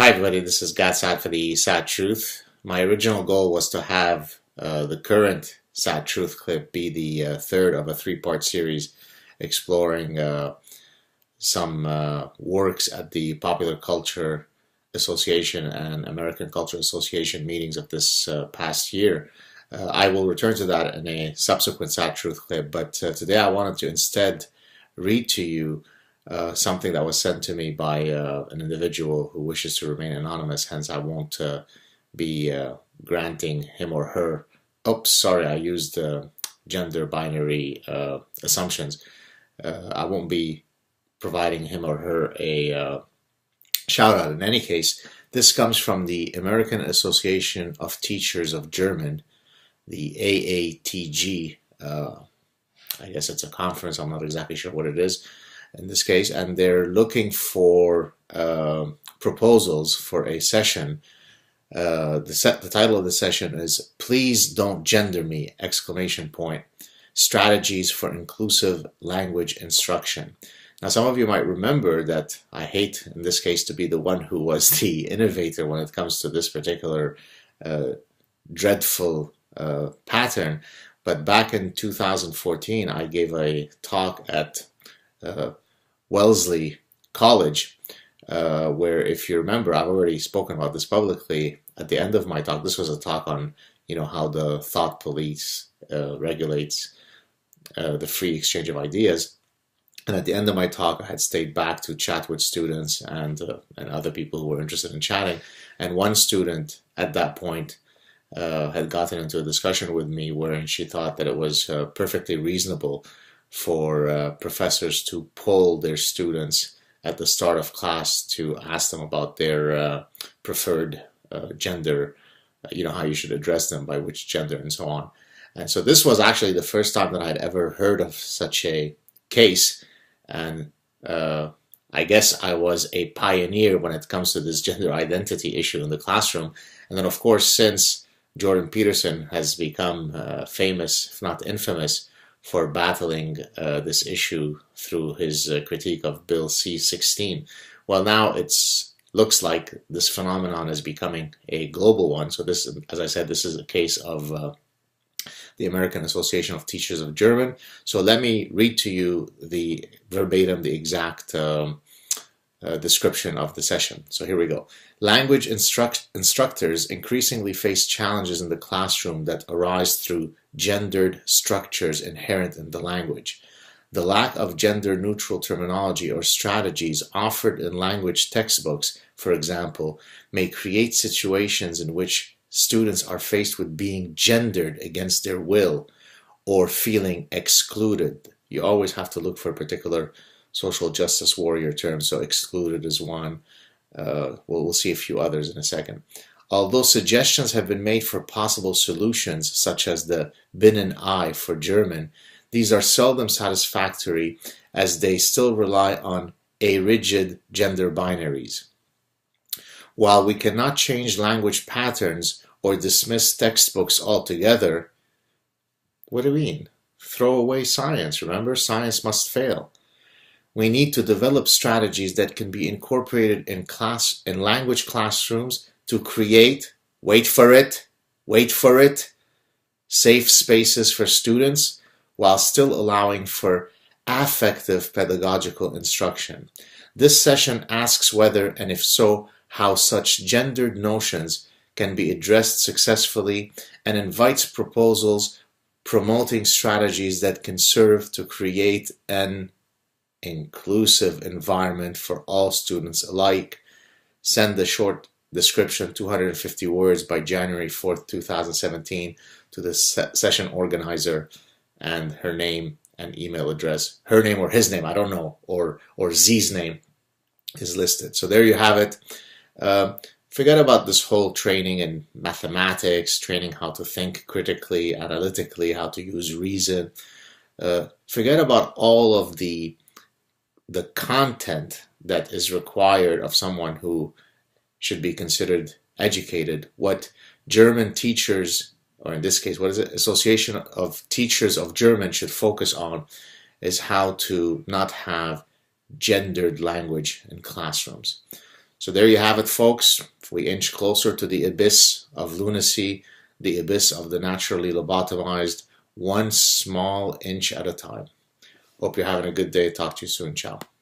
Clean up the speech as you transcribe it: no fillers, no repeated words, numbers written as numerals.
Hi everybody, this is SAAD for the SAAD Truth. My original goal was to have the current SAAD Truth clip be the third of a three-part series exploring some works at the Popular Culture Association and American Culture Association meetings of this past year. I will return to that in a subsequent SAAD Truth clip, but today I wanted to instead read to you something that was sent to me by an individual who wishes to remain anonymous, hence I won't be granting him or her. Oops, sorry, I used gender binary assumptions. I won't be providing him or her a shout out. In any case, this comes from the American Association of Teachers of German, the AATG. I guess it's a conference, I'm not exactly sure what it is in this case, and they're looking for proposals for a session. The title of the session is "Please Don't Gender Me!" Strategies for Inclusive Language Instruction. Now, some of you might remember that I hate, in this case, to be the one who was the innovator when it comes to this particular dreadful pattern, but back in 2014, I gave a talk at Wellesley College, where, if you remember, I've already spoken about this publicly. At the end of my talk, this was a talk on, how the thought police regulates the free exchange of ideas. And at the end of my talk, I had stayed back to chat with students and other people who were interested in chatting. And one student at that point had gotten into a discussion with me wherein she thought that it was perfectly reasonable for professors to poll their students at the start of class to ask them about their preferred gender, how you should address them, by which gender, and so on. And so this was actually the first time that I'd ever heard of such a case, and I guess I was a pioneer when it comes to this gender identity issue in the classroom. And then, of course, since Jordan Peterson has become famous, if not infamous, for battling this issue through his critique of Bill C-16. Well, now looks like this phenomenon is becoming a global one. So this, as I said, this is a case of the American Association of Teachers of German. So let me read to you the exact description of the session. So here we go. Language instructors increasingly face challenges in the classroom that arise through gendered structures inherent in the language. The lack of gender-neutral terminology or strategies offered in language textbooks, for example, may create situations in which students are faced with being gendered against their will or feeling excluded. You always have to look for a particular social justice warrior term, so excluded is one. We'll see a few others in a second. Although suggestions have been made for possible solutions, such as the Binnen-I for German, these are seldom satisfactory as they still rely on rigid gender binaries. While we cannot change language patterns or dismiss textbooks altogether, what do we mean? Throw away science, remember? Science must fail. We need to develop strategies that can be incorporated in language classrooms to create, wait for it, safe spaces for students while still allowing for affective pedagogical instruction. This session asks whether, and if so, how such gendered notions can be addressed successfully, and invites proposals promoting strategies that can serve to create an inclusive environment for all students alike. Send the short description, 250 words, by January 4th, 2017 to the session organizer, and her name and email address. Her name or his name, I don't know, or Z's name is listed. So there you have it. Forget about this whole training in mathematics, training how to think critically, analytically, how to use reason. Forget about all of the content that is required of someone who should be considered educated. What German teachers, or in this case, what is it? Association of Teachers of German should focus on is how to not have gendered language in classrooms. So there you have it, folks. We inch closer to the abyss of lunacy, the abyss of the naturally lobotomized, one small inch at a time. Hope you're having a good day. Talk to you soon. Ciao.